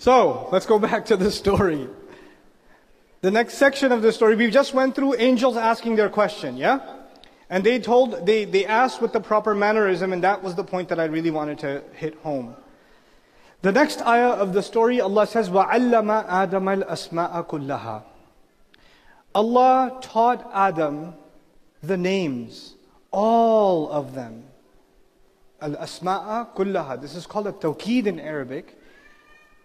So, let's go back to the story. The next section of the story, we just went through angels asking their question, yeah? And they asked with the proper mannerism, and that was the point that I really wanted to hit home. The next ayah of the story, Allah says, وَعَلَّمَ آدَمَ الْأَسْمَاءَ كُلَّهَا. Allah taught Adam the names, all of them. Al-asma'a kullaha. This is called a tawqeed in Arabic.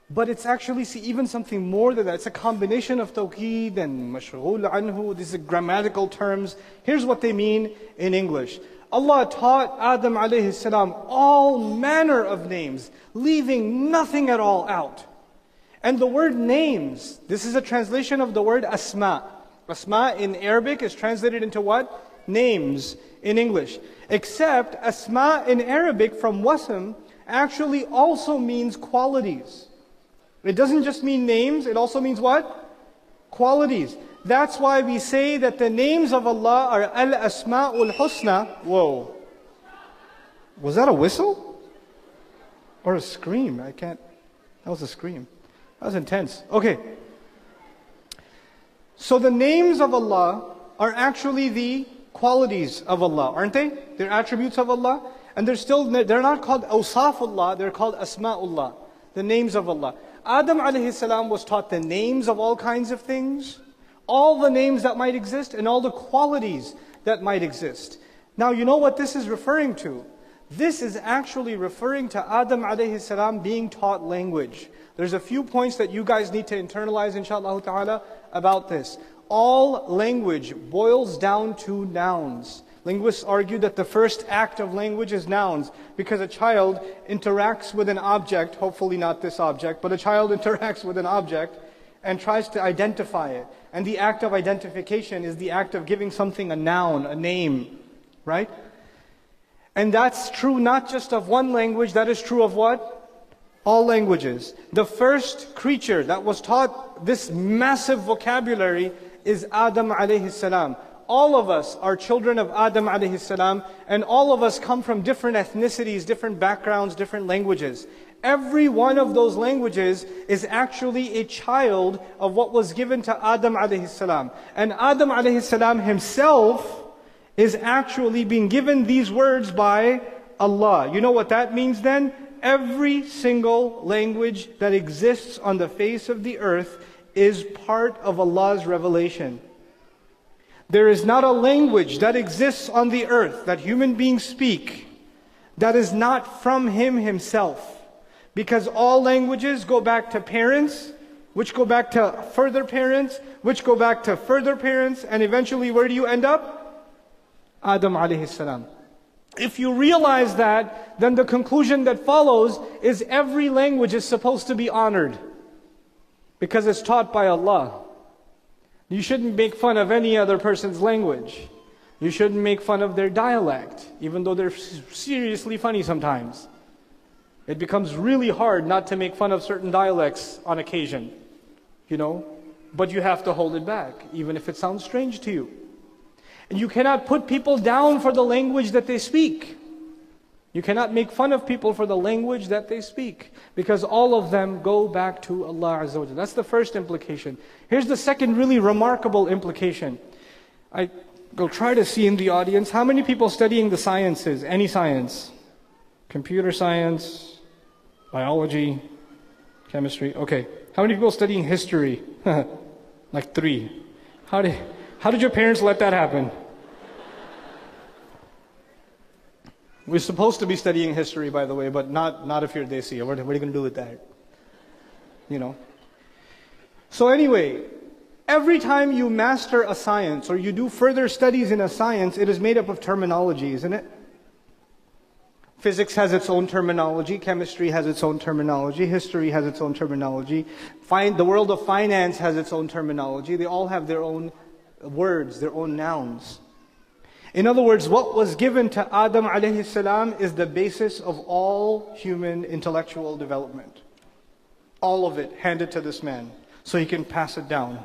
But it's actually, even something more than that. It's a combination of tawqeed and mashghul anhu. These are grammatical terms. Here's what they mean in English. Allah taught Adam alayhi salam all manner of names, leaving nothing at all out. And the word names, this is a translation of the word asma. Asma in Arabic is translated into what? Names in English. Except asma in Arabic from wasm actually also means qualities. It doesn't just mean names, it also means what? Qualities. That's why we say that the names of Allah are Al-Asma'ul Husna. Whoa. Was that a whistle? Or a scream? That was a scream. That was intense. Okay. So the names of Allah are actually the qualities of Allah, aren't they? They're attributes of Allah. And they're not called Awsafullah, they're called Asma'ullah, the names of Allah. Adam alayhi salam was taught the names of all kinds of things, all the names that might exist, and all the qualities that might exist. Now you know what this is referring to? This is actually referring to Adam alayhi salam being taught language. There's a few points that you guys need to internalize, inshallah ta'ala, about this. All language boils down to nouns. Linguists argue that the first act of language is nouns, because a child interacts with an object, hopefully not this object, but a child interacts with an object and tries to identify it. And the act of identification is the act of giving something a noun, a name, right? And that's true not just of one language, that is true of what? All languages. The first creature that was taught this massive vocabulary is Adam alayhi salam. All of us are children of Adam alayhi salam, and all of us come from different ethnicities, different backgrounds, different languages. Every one of those languages is actually a child of what was given to Adam alayhi salam. And Adam alayhi salam himself is actually being given these words by Allah. You know what that means then? Every single language that exists on the face of the earth is part of Allah's revelation. There is not a language that exists on the earth that human beings speak that is not from Him Himself. Because all languages go back to parents, which go back to further parents, which go back to further parents, and eventually where do you end up? Adam alayhi salam. If you realize that, then the conclusion that follows is every language is supposed to be honored, because it's taught by Allah. You shouldn't make fun of any other person's language. You shouldn't make fun of their dialect, even though they're seriously funny sometimes. It becomes really hard not to make fun of certain dialects on occasion, but you have to hold it back, even if it sounds strange to you. And you cannot put people down for the language that they speak. You cannot make fun of people for the language that they speak, because all of them go back to Allah Azza wa Jalla. That's the first implication. Here's the second really remarkable implication. I will try to see in the audience, how many people studying the sciences, any science? Computer science, biology, chemistry, okay. How many people studying history? Like 3. How did your parents let that happen? We're supposed to be studying history, by the way, but not if you're Desi. What are you going to do with that? So anyway, every time you master a science or you do further studies in a science, it is made up of terminology, isn't it? Physics has its own terminology, chemistry has its own terminology, history has its own terminology, the world of finance has its own terminology. They all have their own words, their own nouns. In other words, what was given to Adam alayhi salam is the basis of all human intellectual development. All of it handed to this man, so he can pass it down.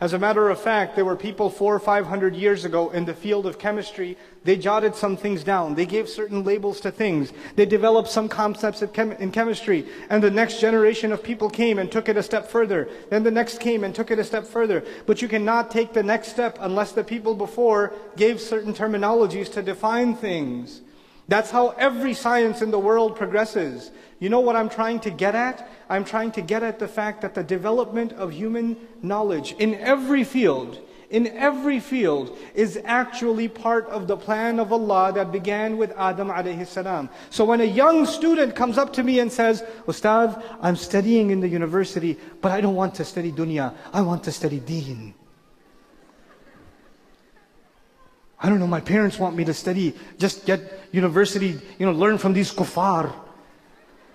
As a matter of fact, there were people 400 or 500 years ago in the field of chemistry. They jotted some things down. They gave certain labels to things. They developed some concepts in chemistry. And the next generation of people came and took it a step further. Then the next came and took it a step further. But you cannot take the next step unless the people before gave certain terminologies to define things. That's how every science in the world progresses. You know what I'm trying to get at? I'm trying to get at the fact that the development of human knowledge in every field is actually part of the plan of Allah that began with Adam alayhi salam. So when a young student comes up to me and says, Ustad, I'm studying in the university, but I don't want to study dunya, I want to study deen. I don't know, my parents want me to study, just get university, learn from these kuffar,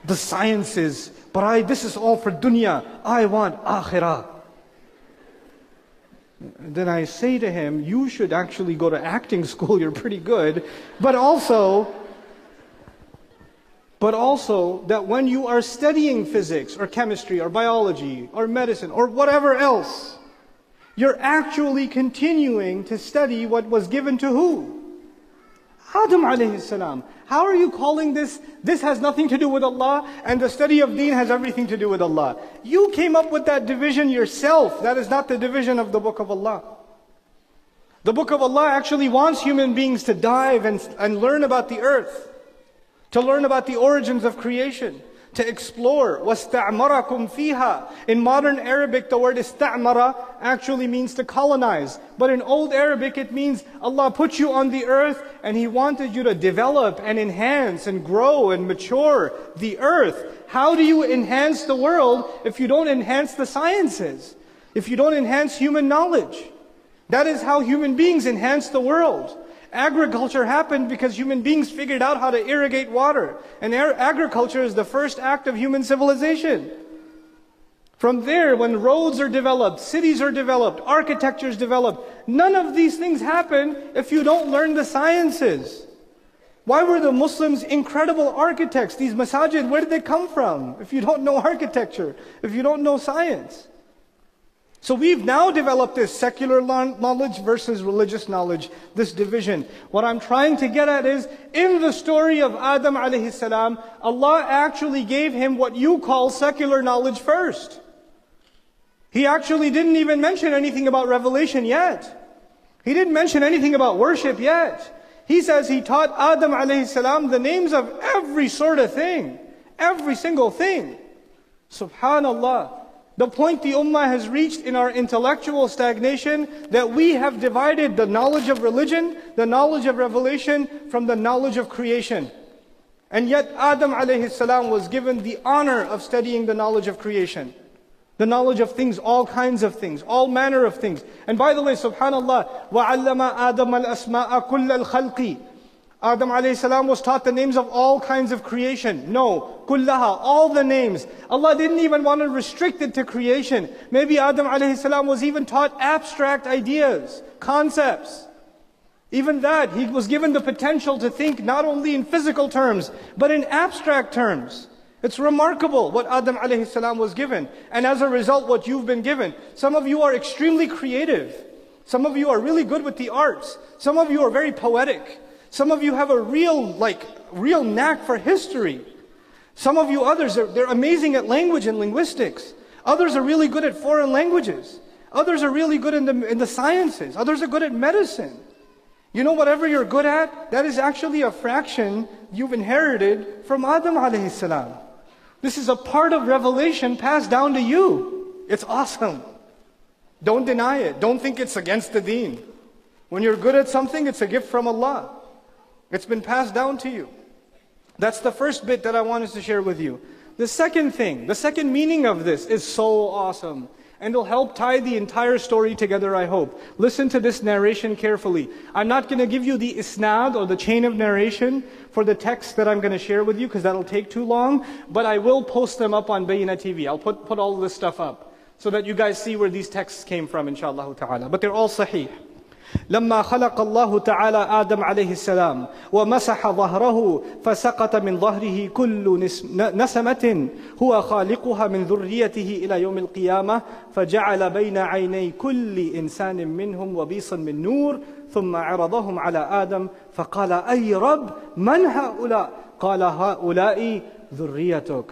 the sciences, but this is all for dunya, I want akhirah. Then I say to him, you should actually go to acting school, you're pretty good, but also that when you are studying physics or chemistry or biology or medicine or whatever else, you're actually continuing to study what was given to who? Adam alayhi salam. How are you calling this? This has nothing to do with Allah, and the study of deen has everything to do with Allah. You came up with that division yourself. That is not the division of the Book of Allah. The Book of Allah actually wants human beings to dive and learn about the earth, to learn about the origins of creation, to explore. وَاسْتَعْمَرَكُمْ فِيهَا. In modern Arabic, the word istamara actually means to colonize. But in old Arabic, it means Allah put you on the earth and He wanted you to develop and enhance and grow and mature the earth. How do you enhance the world if you don't enhance the sciences? If you don't enhance human knowledge? That is how human beings enhance the world. Agriculture happened because human beings figured out how to irrigate water. And agriculture is the first act of human civilization. From there, when roads are developed, cities are developed, architecture is developed, none of these things happen if you don't learn the sciences. Why were the Muslims incredible architects? These masajid, where did they come from? If you don't know architecture, if you don't know science. So we've now developed this secular knowledge versus religious knowledge, this division. What I'm trying to get at is, in the story of Adam alayhi salam, Allah actually gave him what you call secular knowledge first. He actually didn't even mention anything about revelation yet. He didn't mention anything about worship yet. He says he taught Adam alayhi salam the names of every sort of thing. Every single thing. Subhanallah. The point the ummah has reached in our intellectual stagnation, that we have divided the knowledge of religion, the knowledge of revelation, from the knowledge of creation. And yet Adam alayhi salam was given the honor of studying the knowledge of creation. The knowledge of things, all kinds of things, all manner of things. And by the way, subhanallah, وَعَلَّمَ آدَمَ الْأَسْمَاءَ كُلَّ الْخَلْقِ. Adam alayhi salam was taught the names of all kinds of creation. No, kullaha, all the names. Allah didn't even want to restrict it to creation. Maybe Adam alayhi salam was even taught abstract ideas, concepts. Even that, he was given the potential to think not only in physical terms, but in abstract terms. It's remarkable what Adam alayhi salam was given. And as a result, what you've been given. Some of you are extremely creative. Some of you are really good with the arts. Some of you are very poetic. Some of you have a real knack for history. Some of you others, they're amazing at language and linguistics. Others are really good at foreign languages. Others are really good in the sciences. Others are good at medicine. You know, whatever you're good at, that is actually a fraction you've inherited from Adam alayhi salam. This is a part of revelation passed down to you. It's awesome. Don't deny it. Don't think it's against the deen. When you're good at something, it's a gift from Allah. It's been passed down to you. That's the first bit that I wanted to share with you. The second thing, the second meaning of this is so awesome. And it'll help tie the entire story together, I hope. Listen to this narration carefully. I'm not going to give you the isnad or the chain of narration for the text that I'm going to share with you, because that'll take too long. But I will post them up on Bayna TV. I'll put all this stuff up so that you guys see where these texts came from, inshallah ta'ala. But they're all sahih. لما خلق الله تعالى آدم عليه السلام ومسح ظهره فسقط من ظهره كل نسمة هو خالقها من ذريته إلى يوم القيامة فجعل بين عيني كل إنسان منهم وبيصا من نور ثم عرضهم على آدم فقال أي رب من هؤلاء قال هؤلاء ذريتك.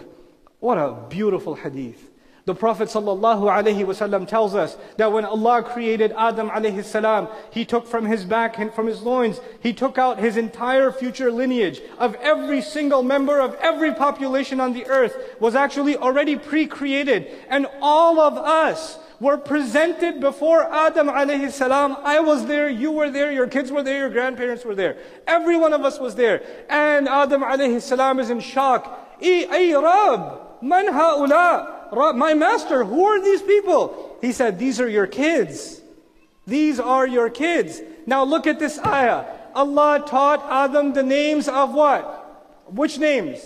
What a beautiful hadith. The Prophet ﷺ tells us that when Allah created Adam alayhi salam, He took from his back and from his loins, He took out his entire future lineage of every single member of every population on the earth was actually already pre-created. And all of us were presented before Adam alayhi salam. I was there, you were there, your kids were there, your grandparents were there. Every one of us was there. And Adam alayhi salam is in shock. Ay Rabb, man haula? My master, who are these people? He said, these are your kids. These are your kids. Now look at this ayah. Allah taught Adam the names of what? Which names?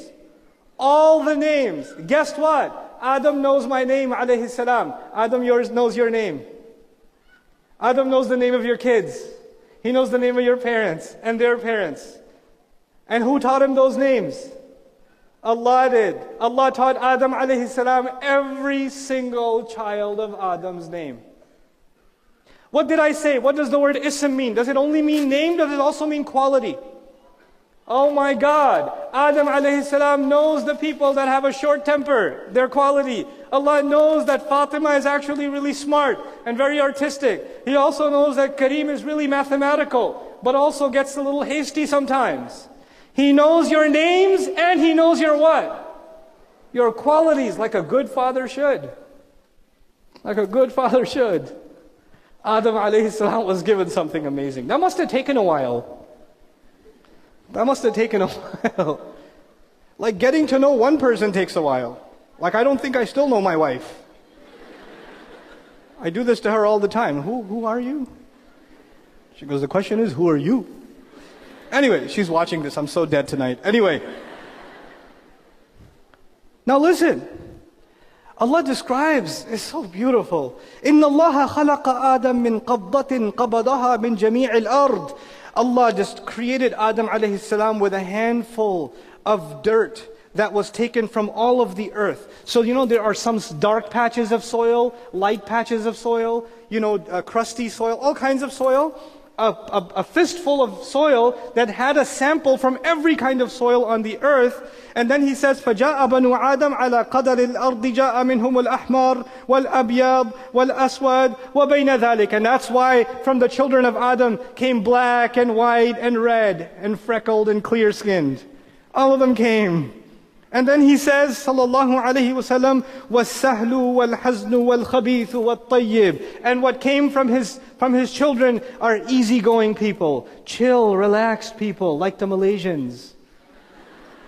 All the names. Guess what? Adam knows my name, alayhi salam. Adam knows your name. Adam knows the name of your kids. He knows the name of your parents and their parents. And who taught him those names? Allah did. Allah taught Adam alayhi salam every single child of Adam's name. What did I say? What does the word ism mean? Does it only mean name? Does it also mean quality? Oh my God. Adam alayhi salam knows the people that have a short temper, their quality. Allah knows that Fatima is actually really smart and very artistic. He also knows that Kareem is really mathematical, but also gets a little hasty sometimes. He knows your names and He knows your what? Your qualities, like a good father should. Like a good father should. Adam alayhi salam was given something amazing. That must have taken a while. That must have taken a while. Like getting to know one person takes a while. Like I don't think I still know my wife. I do this to her all the time. Who are you? She goes, the question is, who are you? Anyway, she's watching this. I'm so dead tonight. Anyway. Now listen. Allah describes, it's so beautiful. إِنَّ اللَّهَ خَلَقَ آدَمْ مِنْ قَبْضَةٍ قَبَضَهَا مِنْ جَمِيعِ الْأَرْضِ. Allah just created Adam alayhi salam with a handful of dirt that was taken from all of the earth. So there are some dark patches of soil, light patches of soil, crusty soil, all kinds of soil. A fistful of soil that had a sample from every kind of soil on the earth. And then he says, فَجَاءَ بَنُو آدَمْ عَلَى قَدَرِ الْأَرْضِ جَاءَ مِنْهُمُ الْأَحْمَرُ وَالْأَبْيَضُ وَالْأَسْوَدُ وَبَيْنَ ذَلِكَ. And that's why from the children of Adam came black and white and red and freckled and clear-skinned. All of them came. And then he says, sallallahu alayhi wasallam, وَالسَّهْلُ وَالْحَزْنُ وَالْخَبِيثُ وَالطَّيِّبُ. And what came from his children are easygoing people, chill, relaxed people, like the Malaysians.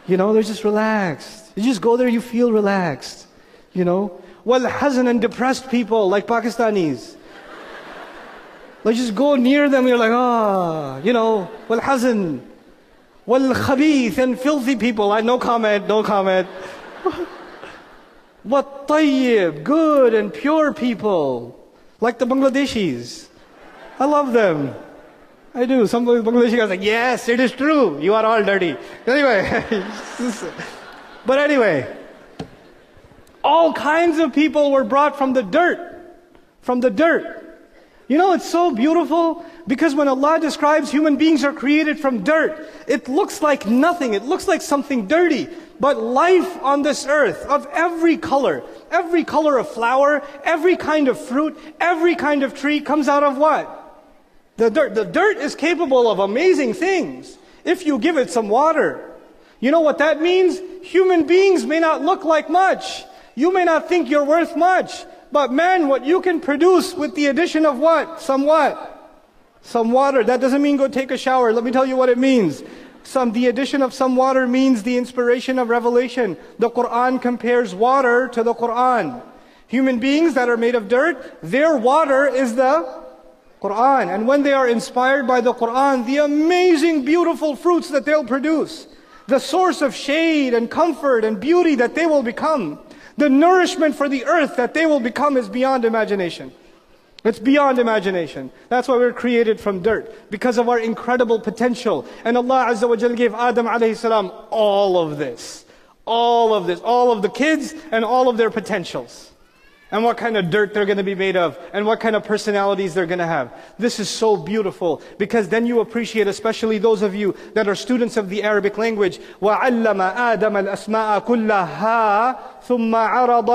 They're just relaxed. You just go there, you feel relaxed. وَالْحَزْنُ and depressed people, like Pakistanis. Like just go near them, you're like, وَالْحَزْنُ. وَالْخَبِيث and filthy people. No comment. وَالطَّيِّبُ good and pure people. Like the Bangladeshis. I love them. I do. Some Bangladeshi guys are like, yes, it is true. You are all dirty. Anyway. But anyway. All kinds of people were brought from the dirt. From the dirt. It's so beautiful because when Allah describes human beings are created from dirt, it looks like nothing. It looks like something dirty. But life on this earth of every color of flower, every kind of fruit, every kind of tree comes out of what? The dirt. The dirt is capable of amazing things if you give it some water. You know what that means? Human beings may not look like much. You may not think you're worth much. But man, what you can produce with the addition of what? Some water. That doesn't mean go take a shower. Let me tell you what it means. The addition of some water means the inspiration of revelation. The Quran compares water to the Quran. Human beings that are made of dirt, their water is the Quran. And when they are inspired by the Quran, the amazing, beautiful fruits that they'll produce, the source of shade and comfort and beauty that they will become, the nourishment for the earth that they will become is beyond imagination. It's beyond imagination. That's why we're created from dirt, because of our incredible potential. And Allah Azza wa Jal gave Adam alayhi salam all of this. All of this. All of the kids and all of their potentials. And what kind of dirt they're going to be made of, and what kind of personalities they're going to have. This is so beautiful, because then you appreciate, especially those of you that are students of the Arabic language, وَعَلَّمَ آدَمَ الْأَسْمَاءَ كُلَّهَا ثُمَّ عَرَضَ